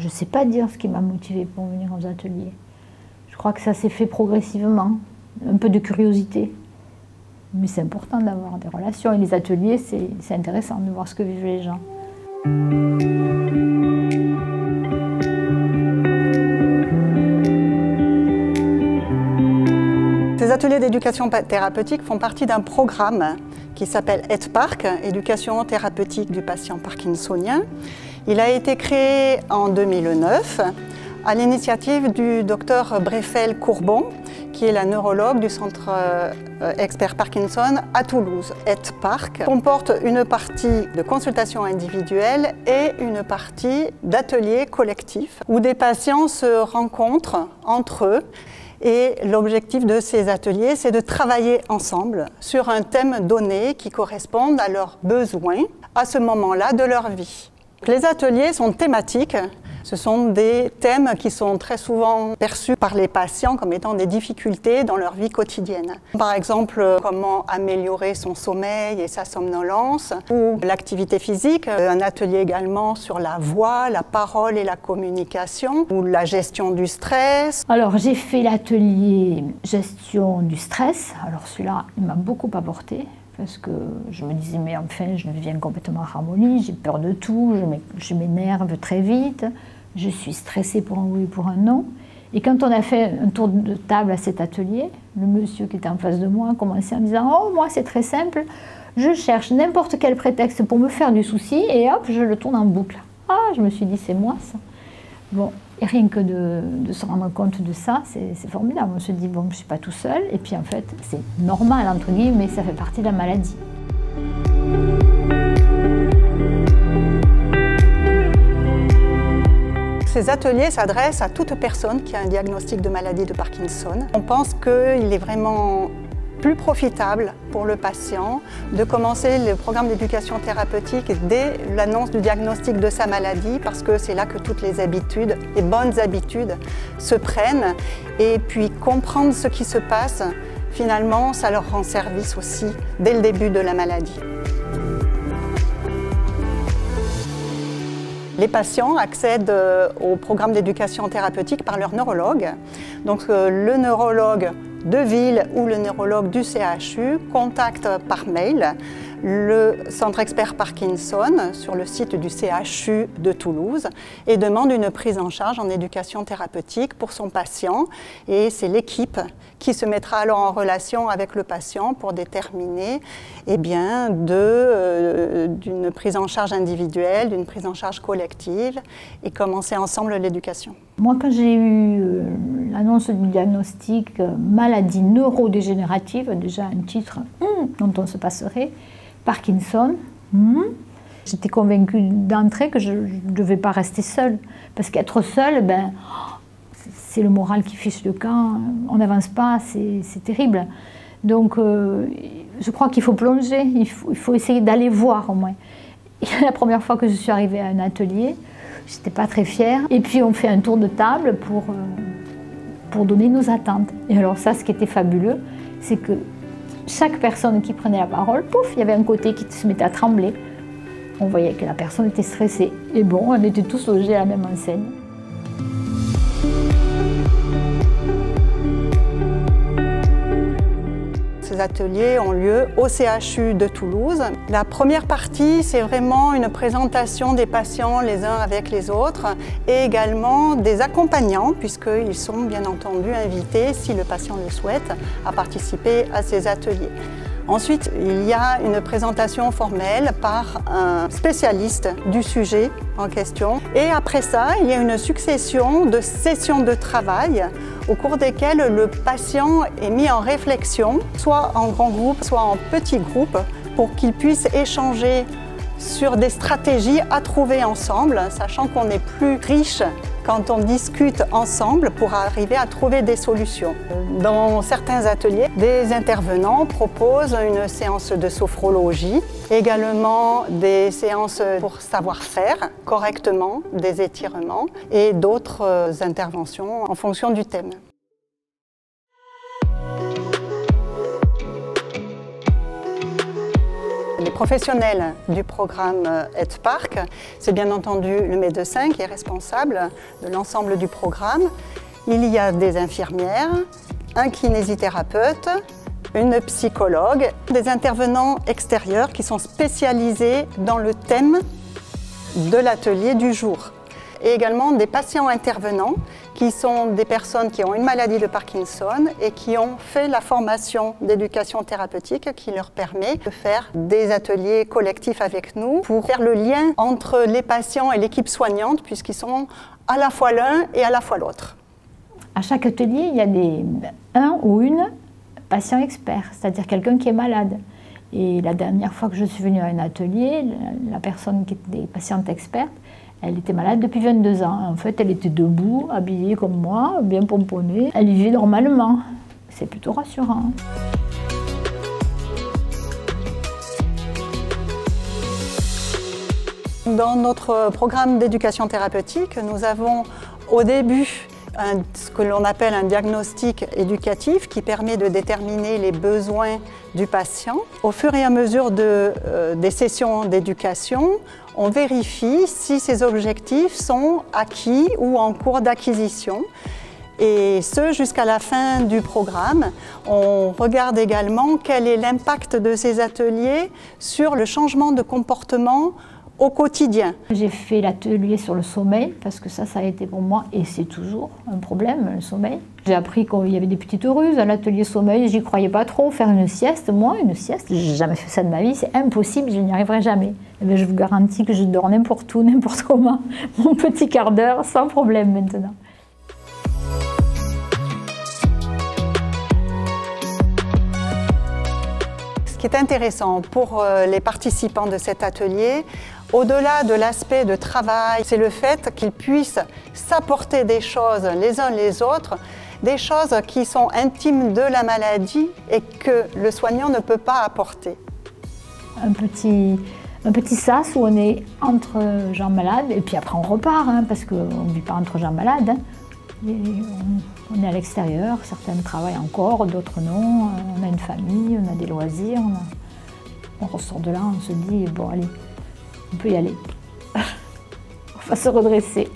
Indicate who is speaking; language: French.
Speaker 1: Je ne sais pas dire ce qui m'a motivée pour venir aux ateliers. Je crois que ça s'est fait progressivement, un peu de curiosité. Mais c'est important d'avoir des relations et les ateliers, c'est intéressant de voir ce que vivent les gens.
Speaker 2: Ces ateliers d'éducation thérapeutique font partie d'un programme qui s'appelle EdPark, Éducation thérapeutique du patient parkinsonien. Il a été créé en 2009 à l'initiative du docteur Breffel Courbon, qui est la neurologue du Centre Expert Parkinson à Toulouse. EdPark comporte une partie de consultation individuelle et une partie d'ateliers collectifs où des patients se rencontrent entre eux. Et l'objectif de ces ateliers, c'est de travailler ensemble sur un thème donné qui corresponde à leurs besoins à ce moment-là de leur vie. Les ateliers sont thématiques. Ce sont des thèmes qui sont très souvent perçus par les patients comme étant des difficultés dans leur vie quotidienne. Par exemple, comment améliorer son sommeil et sa somnolence, ou l'activité physique, un atelier également sur la voix, la parole et la communication, ou la gestion du stress.
Speaker 1: Alors j'ai fait l'atelier gestion du stress. Alors celui-là, il m'a beaucoup apporté. Parce que je me disais, mais enfin, je deviens complètement harmonie, j'ai peur de tout, je m'énerve très vite, je suis stressée pour un oui ou pour un non. Et quand on a fait un tour de table à cet atelier, le monsieur qui était en face de moi a commencé en me disant, oh, moi c'est très simple, je cherche n'importe quel prétexte pour me faire du souci et hop, je le tourne en boucle. Ah, je me suis dit, c'est moi ça. Bon, et rien que de se rendre compte de ça, c'est formidable. On se dit, bon, je ne suis pas tout seul. Et puis en fait, c'est normal, entre guillemets, mais ça fait partie de la maladie.
Speaker 2: Ces ateliers s'adressent à toute personne qui a un diagnostic de maladie de Parkinson. On pense qu'il est vraiment plus profitable pour le patient de commencer le programme d'éducation thérapeutique dès l'annonce du diagnostic de sa maladie, parce que c'est là que toutes les habitudes, les bonnes habitudes se prennent, et puis comprendre ce qui se passe, finalement, ça leur rend service aussi dès le début de la maladie. Les patients accèdent au programme d'éducation thérapeutique par leur neurologue. Donc le neurologue de ville ou le neurologue du CHU contacte par mail le Centre Expert Parkinson sur le site du CHU de Toulouse et demande une prise en charge en éducation thérapeutique pour son patient. Et c'est l'équipe qui se mettra alors en relation avec le patient pour déterminer d'une prise en charge individuelle, d'une prise en charge collective et commencer ensemble l'éducation.
Speaker 1: Moi, quand j'ai eu l'annonce du diagnostic maladie neurodégénérative, déjà un titre dont on se passerait, Parkinson, j'étais convaincue d'entrée que je ne devais pas rester seule. Parce qu'être seule, c'est le moral qui fiche le camp, on n'avance pas, c'est terrible. Donc je crois qu'il faut plonger, il faut essayer d'aller voir au moins. Et la première fois que je suis arrivée à un atelier, je n'étais pas très fière. Et puis on fait un tour de table pour donner nos attentes. Et alors ça, ce qui était fabuleux, c'est que chaque personne qui prenait la parole, pouf, il y avait un côté qui se mettait à trembler. On voyait que la personne était stressée. Et bon, on était tous logés à la même enseigne.
Speaker 2: Ces ateliers ont lieu au CHU de Toulouse. La première partie, c'est vraiment une présentation des patients les uns avec les autres et également des accompagnants, puisqu'ils sont bien entendu invités, si le patient le souhaite, à participer à ces ateliers. Ensuite, il y a une présentation formelle par un spécialiste du sujet en question. Et après ça, il y a une succession de sessions de travail au cours desquelles le patient est mis en réflexion, soit en grand groupe, soit en petit groupe, pour qu'il puisse échanger sur des stratégies à trouver ensemble, sachant qu'on est plus riche quand on discute ensemble pour arriver à trouver des solutions. Dans certains ateliers, des intervenants proposent une séance de sophrologie, également des séances pour savoir faire correctement, des étirements et d'autres interventions en fonction du thème. les professionnels du programme EdPark, c'est bien entendu le médecin qui est responsable de l'ensemble du programme. Il y a des infirmières, un kinésithérapeute, une psychologue, des intervenants extérieurs qui sont spécialisés dans le thème de l'atelier du jour. Et également des patients intervenants qui sont des personnes qui ont une maladie de Parkinson et qui ont fait la formation d'éducation thérapeutique qui leur permet de faire des ateliers collectifs avec nous pour faire le lien entre les patients et l'équipe soignante puisqu'ils sont à la fois l'un et à la fois l'autre.
Speaker 1: À chaque atelier, il y a un ou une patient expert, c'est-à-dire quelqu'un qui est malade. Et la dernière fois que je suis venue à un atelier, la personne qui était patiente experte, elle était malade depuis 22 ans. En fait, elle était debout, habillée comme moi, bien pomponnée. Elle vivait normalement. C'est plutôt rassurant.
Speaker 2: Dans notre programme d'éducation thérapeutique, nous avons au début ce que l'on appelle un diagnostic éducatif qui permet de déterminer les besoins du patient. Au fur et à mesure des sessions d'éducation, on vérifie si ces objectifs sont acquis ou en cours d'acquisition. Et ce, jusqu'à la fin du programme. On regarde également quel est l'impact de ces ateliers sur le changement de comportement au quotidien.
Speaker 1: J'ai fait l'atelier sur le sommeil parce que ça a été pour moi, et c'est toujours un problème, le sommeil. J'ai appris qu'il y avait des petites ruses à l'atelier sommeil, j'y croyais pas trop. Faire une sieste, moi, une sieste, j'ai jamais fait ça de ma vie, c'est impossible, je n'y arriverai jamais. Et bien, je vous garantis que je dors n'importe où, n'importe comment, mon petit quart d'heure, sans problème maintenant.
Speaker 2: Ce qui est intéressant pour les participants de cet atelier, au-delà de l'aspect de travail, c'est le fait qu'ils puissent s'apporter des choses les uns les autres, des choses qui sont intimes de la maladie et que le soignant ne peut pas apporter.
Speaker 1: Un petit sas où on est entre gens malades et puis après on repart, hein, parce qu'on ne vit pas entre gens malades. Hein. On est à l'extérieur, certains travaillent encore, d'autres non. On a une famille, on a des loisirs. On ressort de là, on se dit, bon allez, on peut y aller. On va se redresser.